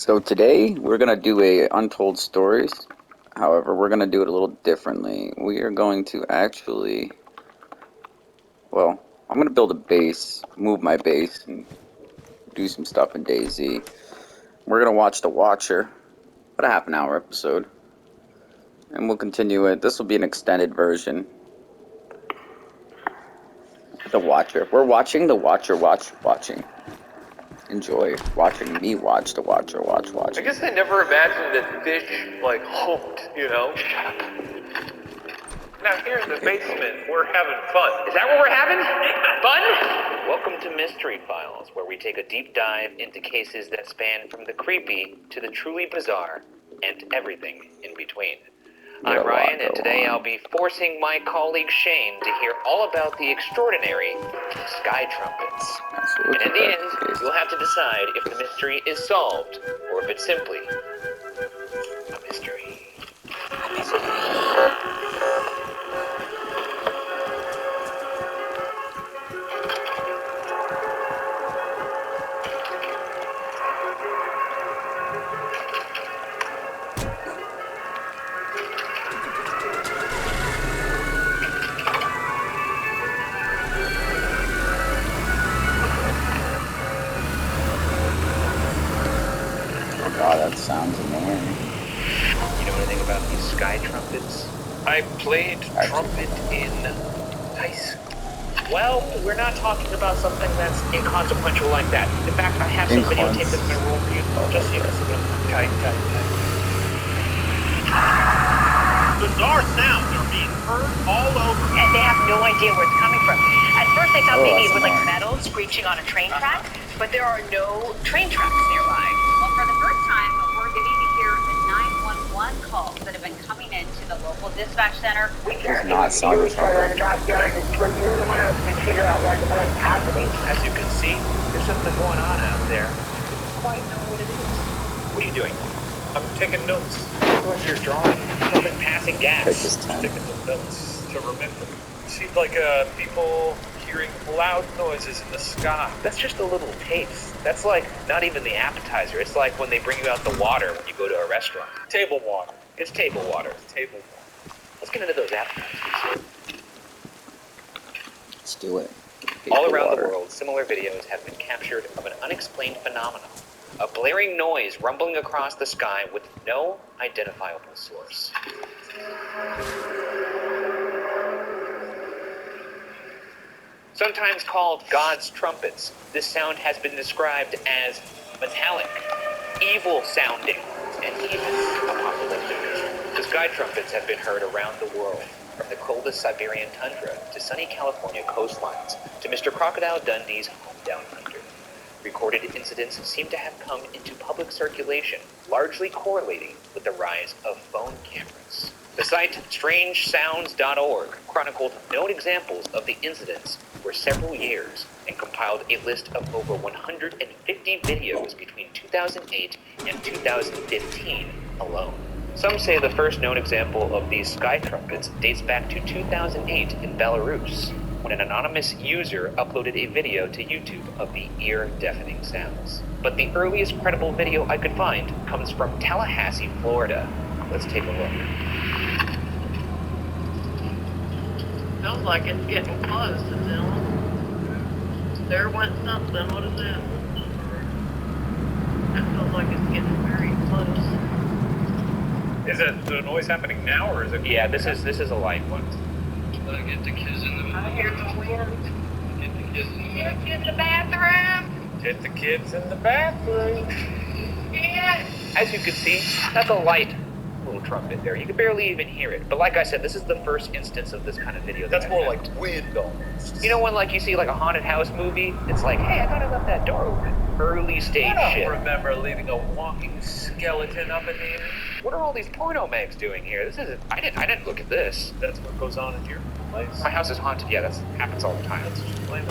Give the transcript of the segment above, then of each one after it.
So today we're gonna do a Untold Stories. However, we're gonna do it a little differently. We are going to actually, well, I'm gonna build a base, move my base, and do some stuff in DayZ. We're gonna watch The Watcher, about a half an hour episode, and we'll continue it. This will be an extended version. The Watcher. We're watching The Watcher watching. Enjoy watching me watch The Watcher watch. I guess I never imagined that fish, hoped, Shut up. Now here in the basement, we're having fun. Is that what we're having? Fun? Welcome to Mystery Files, where we take a deep dive into cases that span from the creepy to the truly bizarre and everything in between. I'm Ryan, and today I'll be forcing my colleague Shane to hear all about the extraordinary sky trumpets. And in the end, you'll have to decide if the mystery is solved or if it's simply a mystery. That sounds annoying. You know anything about these sky trumpets? I played trumpet in high school. Well, we're not talking about something that's inconsequential like that. In fact, I have some videotape that's been rolled for you. Just so you can tight. Bizarre sounds are being heard all over. And they have no idea where it's coming from. At first they thought maybe it was like metal screeching on a train track, but there are no train tracks nearby. Well, for the first time, we're getting to hear the 911 calls that have been coming into the local dispatch center. It's not sounding right. As you can see, there's something going on out there. I don't quite know what it is. What are you doing? I'm taking notes. What's your drawing? Something passing gas. Taking some notes to remember. It seemed like people hearing loud noises in the sky. That's just a little taste. That's like not even the appetizer. It's like when they bring you out the water when you go to a restaurant. Table water. It's table water. Table water. Let's get into those appetizers. Let's do it. All around the world, similar videos have been captured of an unexplained phenomenon. A blaring noise rumbling across the sky with no identifiable source. Sometimes called God's trumpets, this sound has been described as metallic, evil sounding, and even apocalyptic. The sky trumpets have been heard around the world, from the coldest Siberian tundra to sunny California coastlines to Mr. Crocodile Dundee's hometown hunter. Recorded incidents seem to have come into public circulation, largely correlating with the rise of phone cameras. The site strangesounds.org chronicled known examples of the incidents for several years and compiled a list of over 150 videos between 2008 and 2015 alone. Some say the first known example of these sky trumpets dates back to 2008 in Belarus, when an anonymous user uploaded a video to YouTube of the ear-deafening sounds. But the earliest credible video I could find comes from Tallahassee, Florida. Let's take a look. Sounds like it's getting close to them. There went something. What is that? That feels like it's getting very close. Is it the noise happening now, or is it? Yeah, this is a light one. Get the kids in the I hear the wind. Get the kids in the bathroom. Get the kids in the bathroom. Yeah. As you can see, that's a light little trumpet there. You can barely even hear it. But like I said, this is the first instance of this kind of video. That's more like wind almost. You know when you see a haunted house movie? It's like, hey, I thought I left that door open. Early stage shit. I don't remember leaving a walking skeleton up in here. What are all these porno mags doing here? This isn't. I didn't look at this. That's what goes on at your place. My house is haunted. Yeah, that happens all the time. That's just blame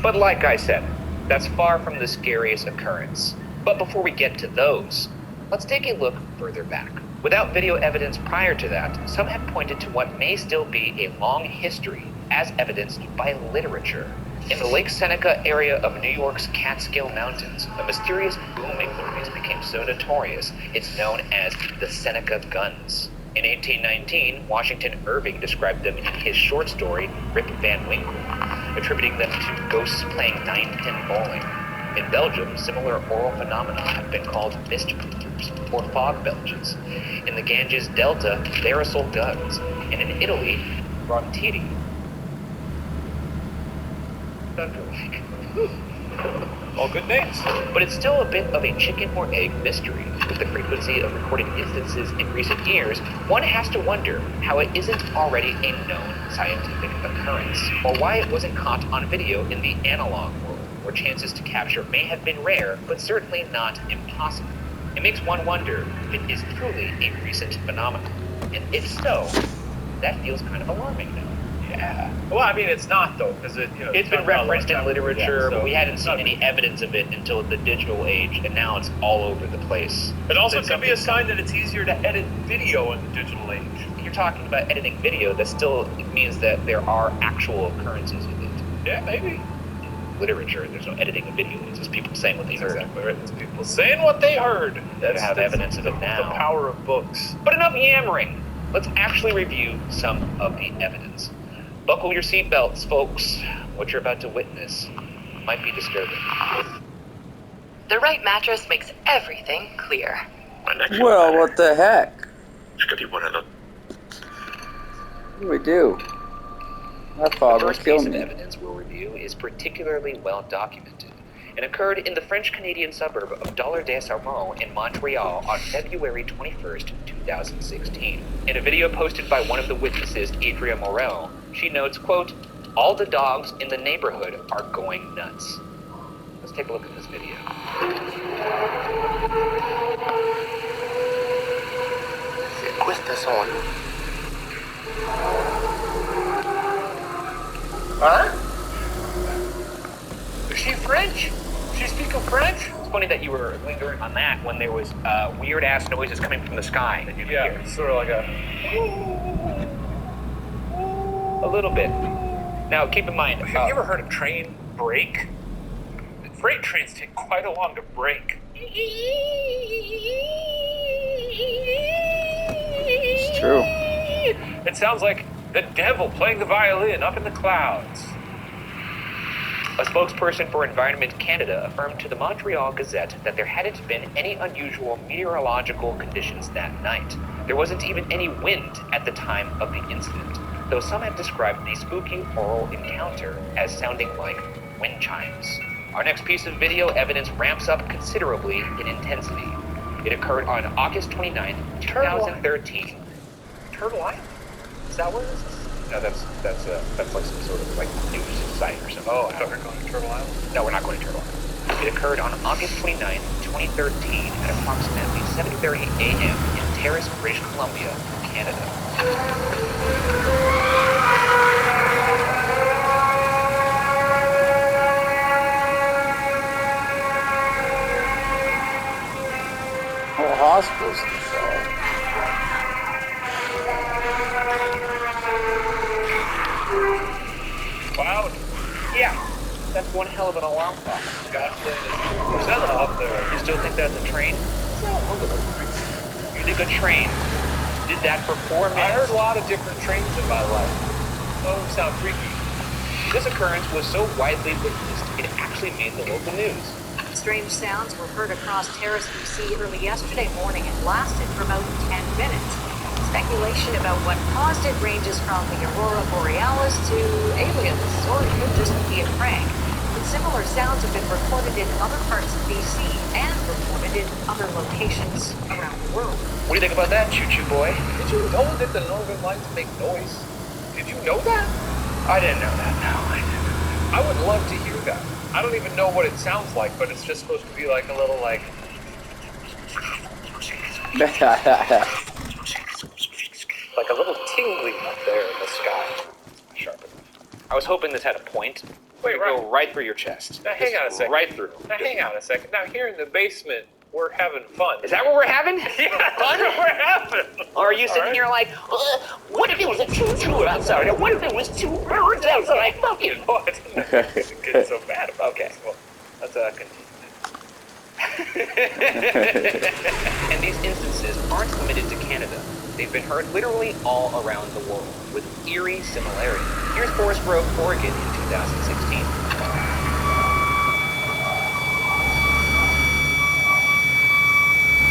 But like I said, that's far from the scariest occurrence. But before we get to those, let's take a look further back. Without video evidence prior to that, some have pointed to what may still be a long history, as evidenced by literature. In the Lake Seneca area of New York's Catskill Mountains, a mysterious booming noise became so notorious it's known as the Seneca Guns. In 1819, Washington Irving described them in his short story, Rip Van Winkle, attributing them to ghosts playing nine-pin bowling. In Belgium, similar oral phenomena have been called mist booms or fog belches. In the Ganges Delta, Barisal guns, and in Italy, Rontiri. Thunder-like. All good names. But it's still a bit of a chicken or egg mystery. With the frequency of recorded instances in recent years, one has to wonder how it isn't already a known scientific occurrence, or why it wasn't caught on video in the analog world, where chances to capture may have been rare, but certainly not impossible. It makes one wonder if it is truly a recent phenomenon. And if so, that feels kind of alarming now. Yeah. Well, I mean, it's not though, because it's been referenced in literature, but we hadn't seen any evidence of it until the digital age, and now it's all over the place. It also could be a sign that it's easier to edit video in the digital age. You're talking about editing video, that still means that there are actual occurrences of it. Yeah, maybe. Literature, there's no editing of video, it's just people saying what they heard. Exactly right. It's people saying what they heard. That's evidence of it now. The power of books. But enough yammering. Let's actually review some of the evidence. Buckle your seatbelts, folks. What you're about to witness might be disturbing. The right mattress makes everything clear. Well, what the heck? What do we do? My The father first piece killed of me. evidence we'll review is particularly well documented and occurred in the French-Canadian suburb of Dollard-des-Sarmeaux in Montreal on February 21st, 2016. In a video posted by one of the witnesses, Adria Morel, she notes, quote, "All the dogs in the neighborhood are going nuts." Let's take a look at this video. Questa sono. Huh? Is she French? She speaking French? It's funny that you were lingering on that when there was weird-ass noises coming from the sky that you could hear. It's sort of like A little bit. Now, keep in mind... Have you ever heard a train brake? Freight trains take quite a long to brake. It's true. It sounds like the devil playing the violin up in the clouds. A spokesperson for Environment Canada affirmed to the Montreal Gazette that there hadn't been any unusual meteorological conditions that night. There wasn't even any wind at the time of the incident, though some have described the spooky oral encounter as sounding like wind chimes. Our next piece of video evidence ramps up considerably in intensity. It occurred on August 29th, 2013. Turtle Island? Is that where this is? No, that's like some sort of like news site or something. Oh, I thought we were going to Turtle Island. No, we're not going to Turtle Island. It occurred on August 29th, 2013 at approximately 7:30 a.m. in Terrace, British Columbia, Canada. Whole hospitals involved. Cloud. Yeah, that's one hell of an alarm clock. Scotland is set up there. You still think that's a train? You think a train did that for 4 minutes? I heard a lot of different trains in my life. Oh, sound freaky. This occurrence was so widely witnessed, it actually made the local news. Strange sounds were heard across Terrace, BC early yesterday morning and lasted for about 10 minutes. Speculation about what caused it ranges from the aurora borealis to aliens, or it could just be a prank. But similar sounds have been recorded in other parts of BC and reported in other locations around the world. What do you think about that, choo-choo boy? Did you know that the Northern Lights make noise? Did you know that? I didn't know that, no, I didn't. I would love to hear that. I don't even know what it sounds like, but it's just supposed to be like a little like... like a little tingling up there in the sky. Sharp enough. I was hoping this had a point. Wait, It'd go right through your chest. Now hang on a second. Right through. Now hang on a second. Now here in the basement, we're having fun. Is that what we're having? Yeah, that's what we're having. Or are you sitting here like, what if it was a choo-choo outside? What if it was two birds outside? Fuck you. What? Getting so bad about Okay, this. well, let's continue. And these instances aren't limited to Canada. They've been heard literally all around the world, with eerie similarity. Here's Forest Grove, Oregon in 2016.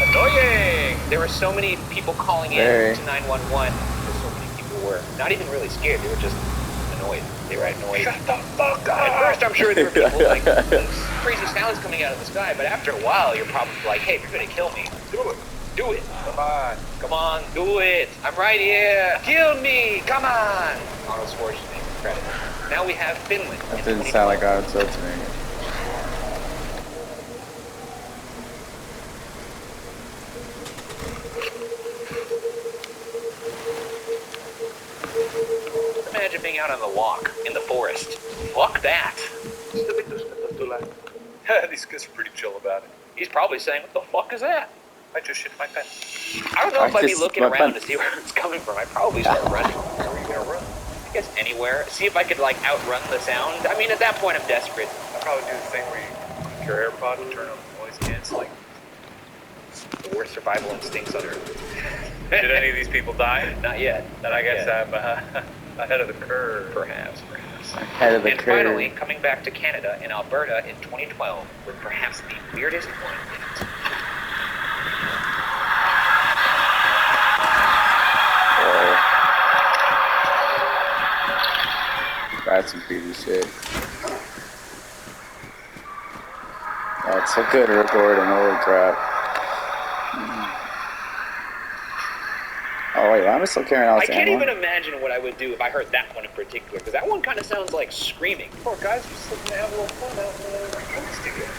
Annoying! There were so many people calling in to 911. So many people were not even really scared. They were just annoyed. They were annoyed. Shut the fuck up! At first, I'm sure there were people like, this crazy sound's coming out of the sky, but after a while, you're probably like, hey, if you're gonna kill me, do it. Do it. Come on, do it. I'm right here. Kill me. Come on. Arnold Schwarzenegger, credit. Now we have Finland. That didn't sound like Arnold Schwarzenegger. Imagine being out on the walk in the forest. Fuck that. These guys are pretty chill about it. He's probably saying, what the fuck is that? I just shit my pants. I don't know if I I'd be just- looking my around pen- to see where it's coming from. I'd probably start running. Where are you gonna run? I guess anywhere. See if I could, like, outrun the sound. I mean, at that point, I'm desperate. I'd probably do the thing where you click your AirPod and turn on noise canceling. The worst survival instincts on Earth. Did any of these people die? Not yet. Then I guess Yeah. I'm ahead of the curve. Perhaps. Ahead of the And curve. finally, coming back to Canada in Alberta in 2012, with perhaps the weirdest one yet. That's some creepy shit. That's a good recording, holy crap. Oh wait, why am I still carrying out I this can't animal? even imagine what I would do if I heard that one in particular, because that one kind of sounds like screaming. Poor guys are just looking to have a little fun out in the woods together.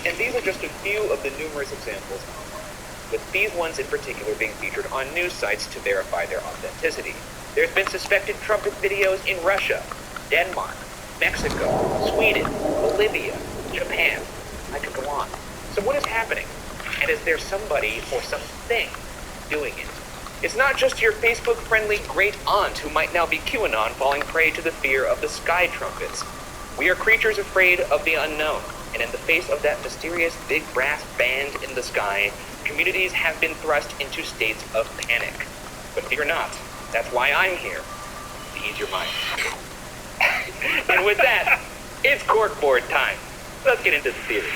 And these are just a few of the numerous examples online, with these ones in particular being featured on news sites to verify their authenticity. There's been suspected trumpet videos in Russia, Denmark, Mexico, Sweden, Bolivia, Japan. I could go on. So what is happening? And is there somebody or something doing it? It's not just your Facebook-friendly great aunt who might now be QAnon falling prey to the fear of the sky trumpets. We are creatures afraid of the unknown, and in the face of that mysterious big brass band in the sky, communities have been thrust into states of panic. But fear not, that's why I'm here, to ease your mind. And with that, it's corkboard time. Let's get into the theories.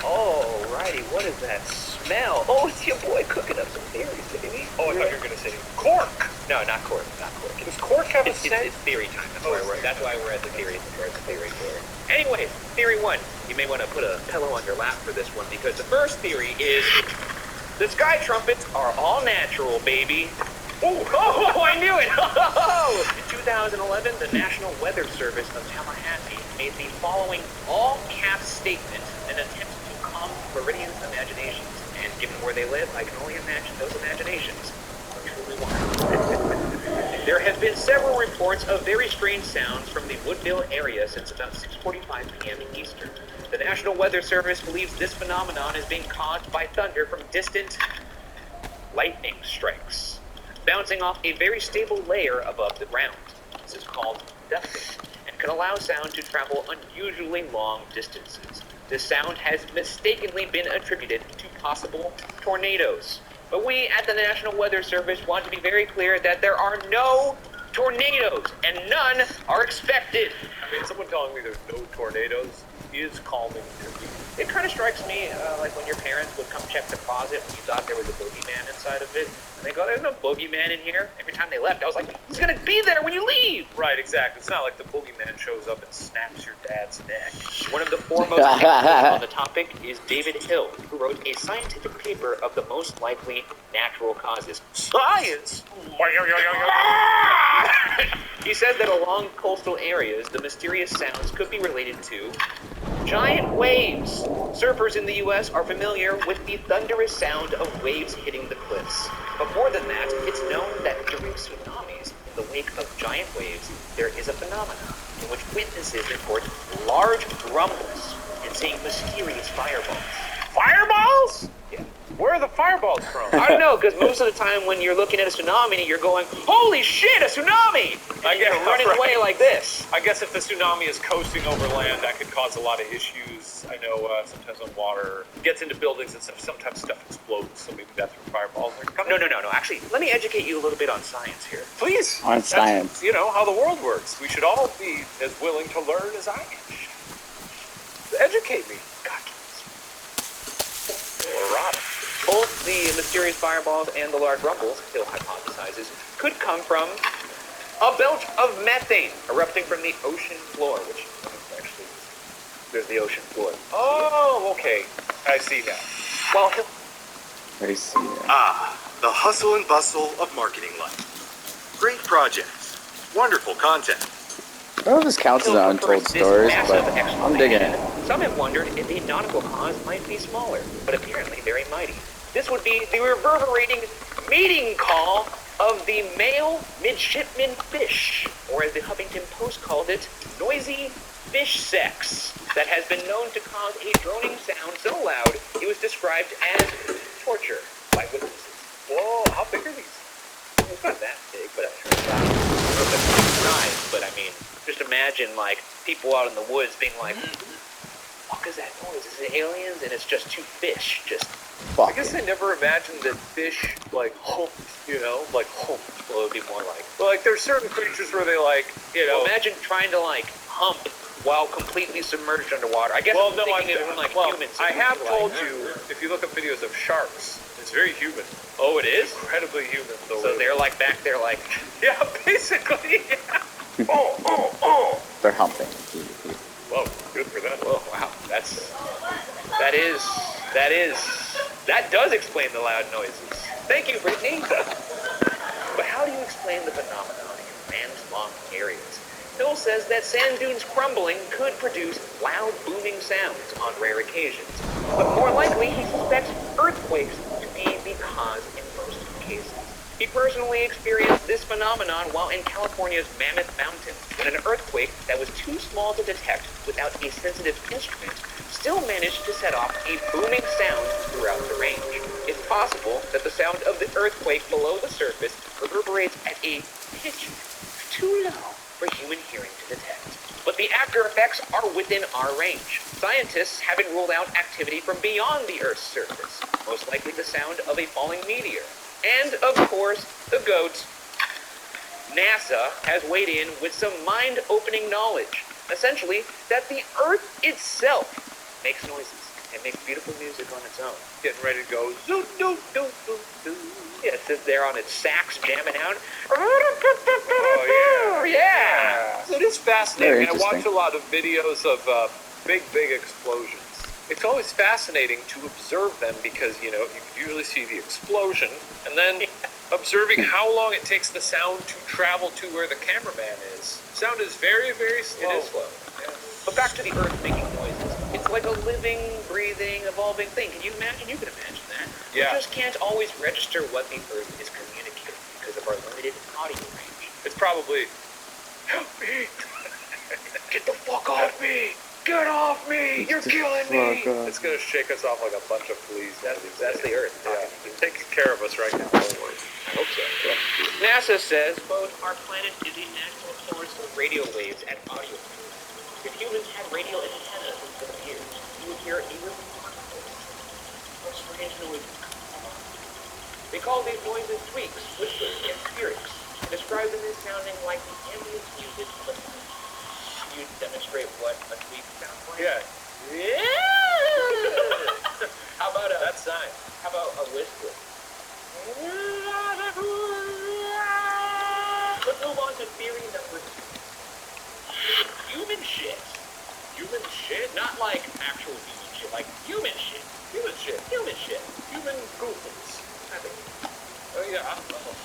Alrighty, what is that smell? Oh, it's your boy cooking up some theories, baby. Oh, I thought you were gonna say cork. No, not cork, not cork. Does cork have a It's scent? theory time. Oh, That's why we're at the theory. We're at the theory floor. Anyways, theory one. You may want to put a pillow on your lap for this one, because the first theory is the sky trumpets are all natural, baby. Oh, I knew it! In 2011, the National Weather Service of Tallahassee made the following all-caps statement in an attempt to calm Floridians' imaginations. And given where they live, I can only imagine those imaginations are truly wild. There have been several reports of very strange sounds from the Woodville area since about 6:45 p.m. Eastern. The National Weather Service believes this phenomenon is being caused by thunder from distant lightning strikes, bouncing off a very stable layer above the ground. This is called ducting, and can allow sound to travel unusually long distances. This sound has mistakenly been attributed to possible tornadoes. But we at the National Weather Service want to be very clear that there are no tornadoes, and none are expected. I mean, someone telling me there's no tornadoes is calming to me. It kind of strikes me like when your parents would come check the closet when you thought there was a boogeyman inside of it. And they go, there's no boogeyman in here. Every time they left, I was like, he's going to be there when you leave. Right, exactly. It's not like the boogeyman shows up and snaps your dad's neck. One of the foremost experts on the topic is David Hill, who wrote a scientific paper of the most likely natural causes. Science? He says that along coastal areas, the mysterious sounds could be related to giant waves. Surfers in the U.S. are familiar with the thunderous sound of waves hitting the cliffs. But more than that, it's known that during tsunamis, in the wake of giant waves, there is a phenomenon in which witnesses report large rumbles and seeing mysterious fireballs. Fireballs? Yeah. Where are the fireballs from? I don't know, because most of the time when you're looking at a tsunami, you're going, holy shit, a tsunami! I And you're guess, running right. away like this. I guess if the tsunami is coasting over land, that could cause a lot of issues. I know sometimes when water gets into buildings and stuff, sometimes stuff explodes, so maybe that's where fireballs are coming. No. Actually, let me educate you a little bit on science here. Please. On That's, science. you know, how the world works. We should all be as willing to learn as I am. Educate me. God. Or rot. Both the mysterious fireballs and the large rumbles, Hill hypothesizes, could come from a belt of methane erupting from the ocean floor, which actually, there's the ocean floor. Oh, okay. I see now. Well, Hill, I see that. Ah, the hustle and bustle of marketing life. Great projects. Wonderful content. I don't know if this counts as Hill an prefers untold this stories, massive but I'm digging explanation. it. Some have wondered if the nautical cause might be smaller, but apparently very mighty. This would be the reverberating meeting call of the male midshipman fish, or as the Huffington Post called it, noisy fish sex, that has been known to cause a droning sound so loud it was described as torture by witnesses. Whoa, how big are these? It's not that big, but it turns out it's a good size. But I mean, just imagine like people out in the woods being like, "What is that noise? Is it aliens?" And it's just two fish just. I guess I never imagined that fish, like, humped, you know? Like, humped. Well, it would be more like. Well, like, there's certain creatures where they, like, you know... Well, imagine trying to like hump while completely submerged underwater. I guess Well, I'm no, thinking of like humans. I have like, told you, if you look up videos of sharks, it's very human. Oh, it is. Incredibly human. So they're like back there, like. Yeah, basically. Yeah. Oh. They're humping. Whoa, good for them. Whoa, wow, that does explain the loud noises. Thank you, Brittany. But how do you explain the phenomenon in landlocked areas? Hill says that sand dunes crumbling could produce loud booming sounds on rare occasions. But more likely, he suspects earthquakes to be the cause in most cases. He personally experienced this phenomenon while in California's Mammoth Mountain, when an earthquake that was too small to detect without a sensitive instrument still managed to set off a booming sound throughout the range. It's possible that the sound of the earthquake below the surface reverberates at a pitch too low for human hearing to detect. But the after effects are within our range. Scientists haven't ruled out activity from beyond the Earth's surface, most likely the sound of a falling meteor. And, of course, the goats. NASA has weighed in with some mind-opening knowledge. Essentially, that the Earth itself makes noises and makes beautiful music on its own. Getting ready to go. Zoo, doo, doo, doo, doo. Yeah, it sits there on its sax jamming out. Oh, yeah. So it is fascinating. Very I watch interesting. a lot of videos of big explosions. It's always fascinating to observe them because, you know, you can usually see the explosion and then observing how long it takes the sound to travel to where the cameraman is. Sound is very, very slow. It is slow. Yeah. But back to the Earth making noises. It's like a living, breathing, evolving thing. Can you imagine? You can imagine that. Yeah. We just can't always register what the Earth is communicating because of our limited audio range. It's probably, help me. Get the fuck off me! Get off me! You're killing me! It's going to shake us off like a bunch of fleas. That's the Earth. Yeah. Taking care of us right now. Don't worry. I hope so. NASA says, quote, our planet is a natural source of radio waves and audio waves. If humans had radio antennas instead of ears, you would hear a remarkable or strange noises. They call these noises tweaks, whispers, and spirits, and describe them as sounding like the ambient music of a song. Can you demonstrate what a tweak sounds like? Yeah. How about That sign. How about a whisper? Let's move on to theory number 2. Human shit. Human shit? Not like actual human shit, like human shit. Human shit. Human shit. Human goofers. I think. Oh, yeah.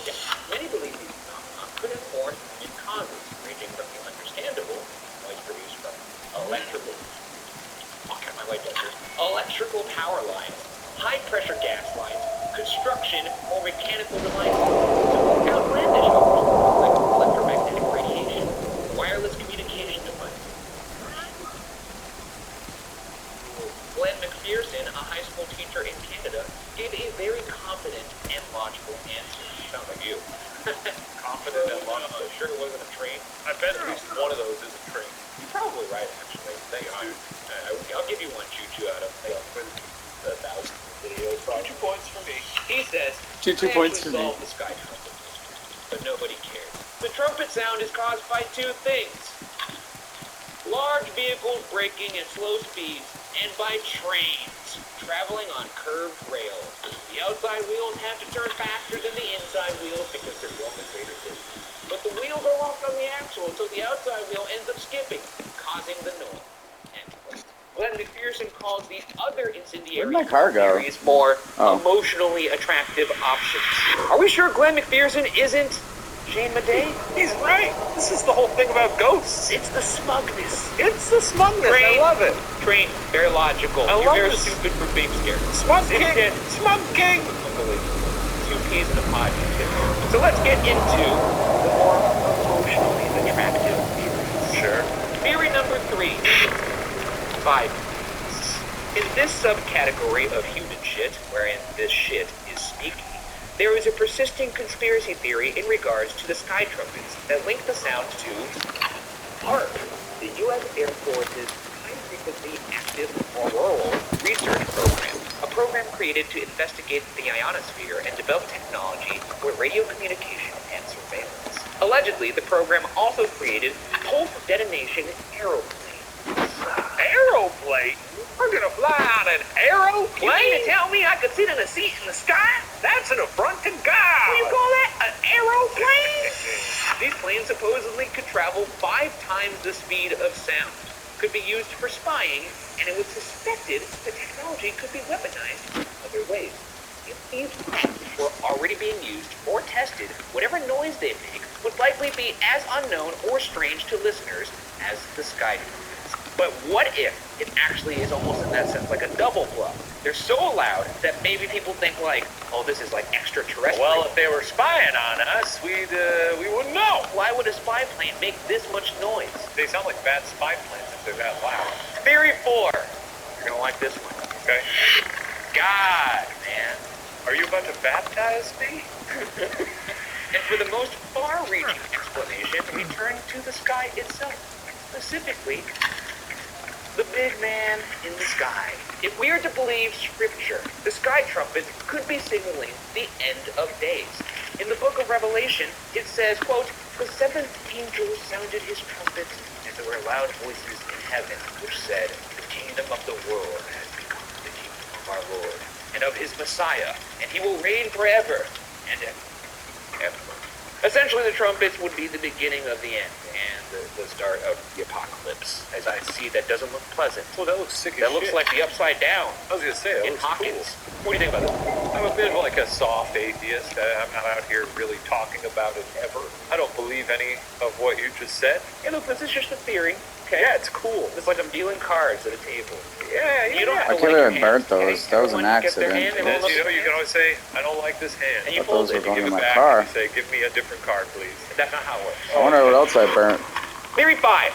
Yeah. Many believe these phenomena could inform in causes ranging from the understandable noise produced from electrical. Okay, my white desert. Electrical power lines, high pressure gas lines, construction, or mechanical devices. To outlandish others, like electromagnetic radiation, wireless communication devices. teacher in Canada, gave a very confident and logical answer. Sounds like you. Confident and logical. Sure it wasn't a train? I bet at least one of those is a train. You're probably right, actually. I'll give you one choo-choo out of the 1,000 videos. 2 points for me. He says, Two "I points actually for me." solved the sky trumpet mystery, but nobody cares. The trumpet sound is caused by two things. Large vehicles braking at slow speeds, and by trains traveling on curved rails. The outside wheels have to turn faster than the inside wheels because they're going at greater distance. But the wheels are locked on the axle, so the outside wheel ends up skipping, causing the noise. End quote. Glenn McPherson calls these other incendiary Where'd my car go? theories more Oh. emotionally attractive options. Are we sure Glenn McPherson isn't Shane Madej? He's right. This is the whole thing about ghosts. It's the smugness. It's the smugness. Train. I love it. Train, very logical. I You're love very this. stupid for being scared. Smug King. Instead, Smug King. unbelievable. 2 peas in a pod. So let's get into the more emotionally attractive theories. Sure. Theory number 3. 5. In this subcategory of human shit, wherein this shit is sneaky, there is a persisting conspiracy theory in regards to the sky trumpets that link the sound to ARP, the U.S. Air Force's high-frequency active auroral research program, a program created to investigate the ionosphere and develop technology for radio communication and surveillance. Allegedly, the program also created pulse detonation aeroplanes. Aeroplane? We're gonna fly on an aeroplane? You mean to tell me I could sit in a seat in the sky? That's an affront to God. What do you call that? An aeroplane? These planes supposedly could travel 5 times the speed of sound, could be used for spying, and it was suspected the technology could be weaponized in other ways. If these planes were already being used or tested, whatever noise they make would likely be as unknown or strange to listeners as the sky trumpets. But what if it actually is almost in that sense like a double bluff? They're so loud that maybe people think like, oh, this is like extraterrestrial. Well, if they were spying on us, we wouldn't know. Why would a spy plane make this much noise? They sound like bad spy planes if they're that loud. Theory 4. You're gonna like this one. Okay. God, man. Are you about to baptize me? And for the most far-reaching explanation, we turn to the sky itself. Specifically, the big man in the sky. If we are to believe scripture, the sky trumpet could be signaling the end of days. In the book of Revelation, it says, quote, "The 7th angel sounded his trumpet, and there were loud voices in heaven, which said, the kingdom of the world has become the kingdom of our Lord, and of his Messiah, and he will reign forever and ever." Essentially, the trumpets would be the beginning of the end and the start of the apocalypse. As I see, that doesn't look pleasant. Well, that looks sick as That looks shit. like the upside down I was gonna say, that in looks Hawkins. cool. What do you think about that? I'm a bit of like a soft atheist. I'm not out here really talking about it ever. I don't believe any of what you just said. Hey, look, this is just a theory. Okay. Yeah, it's cool. It's like I'm dealing cards at a table. Yeah, You don't have I to can't like your believe I burnt hand, okay? those. That was an Everyone gets their accident. hand and And hold you up know, their you can hand, always say, I don't like this hand. and you Thought fold those it. were going Give in it my back car. and you say, give me a different card, please. That's not how it works. I wonder what else I burnt. Theory 5.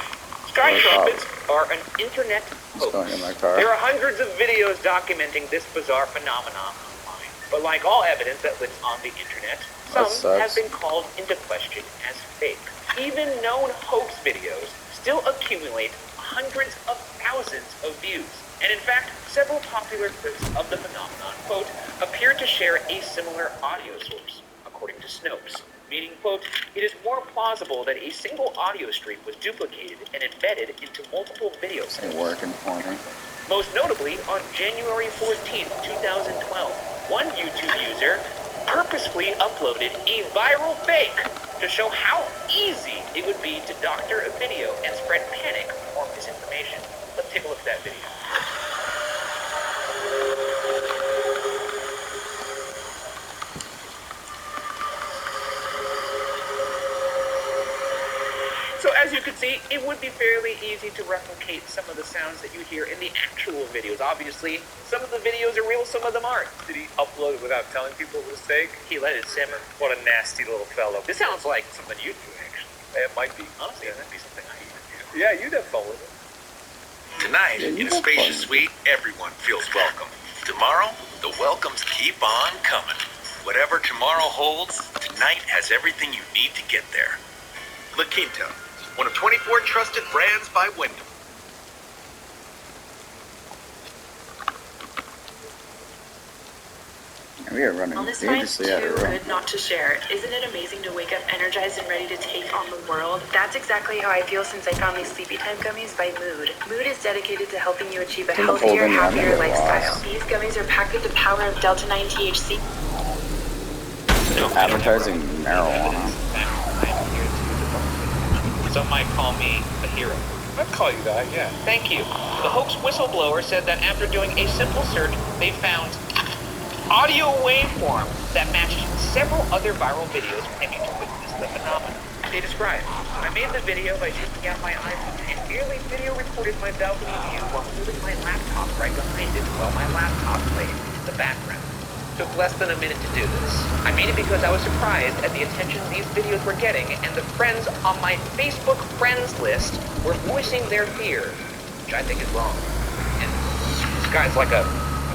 Sky What's trumpets are an internet It's going in my car. There are hundreds of videos documenting this bizarre phenomenon online. But like all evidence that lives on the internet, some That sucks. have been called into question as fake. Even known hoax videos still accumulate hundreds of thousands of views. And in fact, several popular clips of the phenomenon, quote, appear to share a similar audio source, according to Snopes. Meaning, quote, it is more plausible that a single audio stream was duplicated and embedded into multiple video It's snippets. working for me. Most notably, on January 14th, 2012, one YouTube user purposefully uploaded a viral fake to show how easy it would be to doctor a video and spread panic or misinformation. Let's take a look at that video. So as you can see, it would be fairly easy to replicate some of the sounds that you hear in the actual videos. Obviously, some of the videos are real, some of them aren't. Did he upload it without telling people it was fake? He let it simmer. What a nasty little fellow. This sounds like something you'd do, actually. It might be. Honestly, that'd be something I even do. Yeah, you'd have fun with it. Tonight, Yeah, you in a have spacious fun. suite, everyone feels welcome. Tomorrow, the welcomes keep on coming. Whatever tomorrow holds, tonight has everything you need to get there. La Quinta, one of 24 trusted brands by Wyndham. We are running Wellness Mind's dangerously out too of room. good not to share. Isn't it amazing to wake up energized and ready to take on the world? That's exactly how I feel since I found these Sleepy Time gummies by Mood. Mood is dedicated to helping you achieve a Didn't hold healthier, any on happier their lifestyle. loss. These gummies are packed with the power of Delta-9 THC. Advertising marijuana. Some might call me a hero. I'd call you that, yeah. Thank you. The hoax whistleblower said that after doing a simple search, they found audio waveform that matched several other viral videos claiming to witness the phenomenon. They described, I made the video by taking out my iPhone and merely video recorded my balcony view while holding my laptop right behind it while my laptop played in the background. Took less than a minute to do this. I made it because I was surprised at the attention these videos were getting, and the friends on my Facebook friends list were voicing their fears, which I think is wrong. And this guy's like a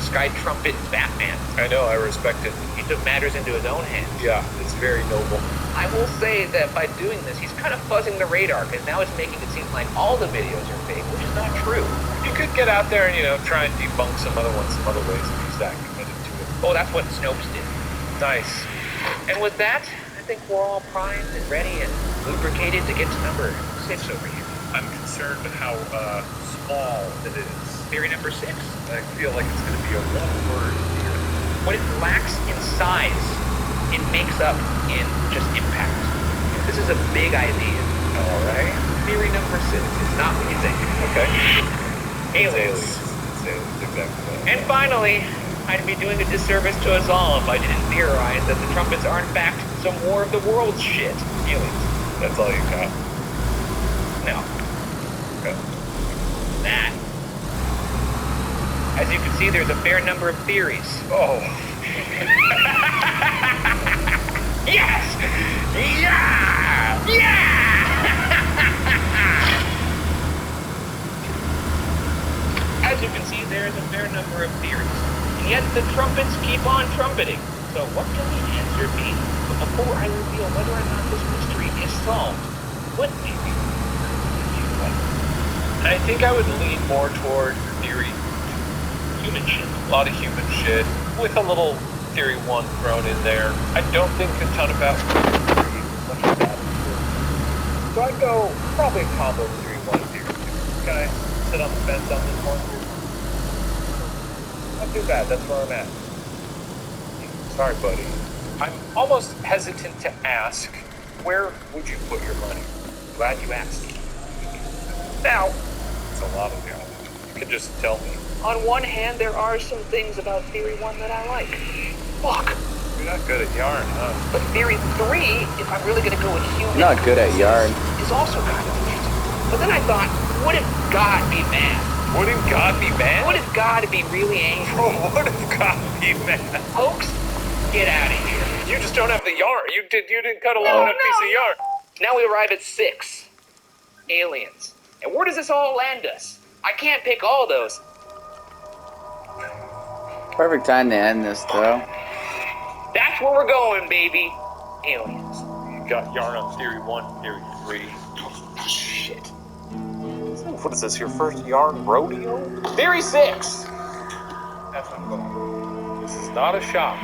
Sky Trumpet Batman. I know, I respect it. He took matters into his own hands. Yeah, it's very noble. I will say that by doing this, he's kind of fuzzing the radar, because now it's making it seem like all the videos are fake, which is not true. You could get out there and, try and debunk some other ones, some other ways if he's that committed to it. Oh, that's what Snopes did. Nice. And with that, I think we're all primed and ready and lubricated to get to number 6 over here. I'm concerned with how small it is. Theory number 6. I feel like it's going to be a one-word theory. What it lacks in size, it makes up in just impact. This is a big idea. All right. Theory number 6 is not what you think. Okay. Aliens. It's aliens, exactly that. And finally, I'd be doing a disservice to us all if I didn't theorize that the trumpets are in fact some War of the Worlds shit. Aliens. That's all you got. No. Okay. That. As you can see, there's a fair number of theories. Oh. Yes! Yeah! Yeah! As you can see, there's a fair number of theories. And yet the trumpets keep on trumpeting. So what can the answer be? But before I reveal whether or not this mystery is solved, what do you I think I would lean more toward theory. human shit? A lot of human shit with a little theory 1 thrown in there. I don't think a ton about theory 3, much of that. So I'd go probably a combo theory 1, theory 2. Can I sit on the fence on this one? Not too bad, that's where I'm at. Sorry, buddy. I'm almost hesitant to ask, where would you put your money? Glad you asked. Now, it's a lot of you. You can just tell me. On one hand, there are some things about theory 1 that I like. Fuck! You're not good at yarn, huh? But theory 3, if I'm really gonna go with human, Not good at yarn. is also kind of interesting. But then I thought, what if God be mad? What if God be mad? What if God be really angry? What if God be mad? Hoax, get out of here. You just don't have the yarn. You didn't cut a long enough piece of yarn. Now we arrive at 6. Aliens. And where does this all land us? I can't pick all those. Perfect time to end this, though. That's where we're going, baby. Aliens. You got yarn on theory 1, theory 3. Shit. What is this, your first yarn rodeo? Theory 6. That's not going. This is not a shop.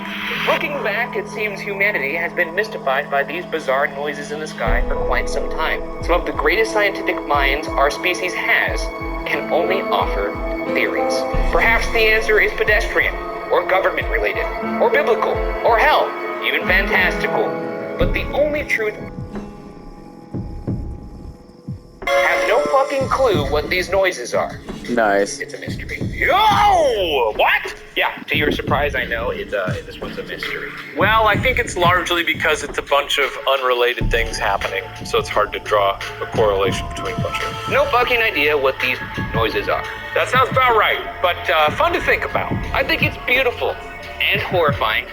Looking back, it seems humanity has been mystified by these bizarre noises in the sky for quite some time. Some of the greatest scientific minds our species has can only offer theories. Perhaps the answer is pedestrian, or government-related, or biblical, or hell, even fantastical. But the only truth... have no fucking clue what these noises are. Nice. It's a mystery. Yo! What? Yeah, to your surprise, I know this one's a mystery. Well, I think it's largely because it's a bunch of unrelated things happening, so it's hard to draw a correlation between a bunch of them. No fucking idea what these noises are. That sounds about right, but fun to think about. I think it's beautiful and horrifying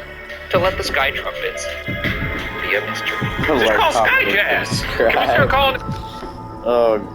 to let the sky trumpets be a mystery. Just call Sky Jazz. Can we start calling it... Oh,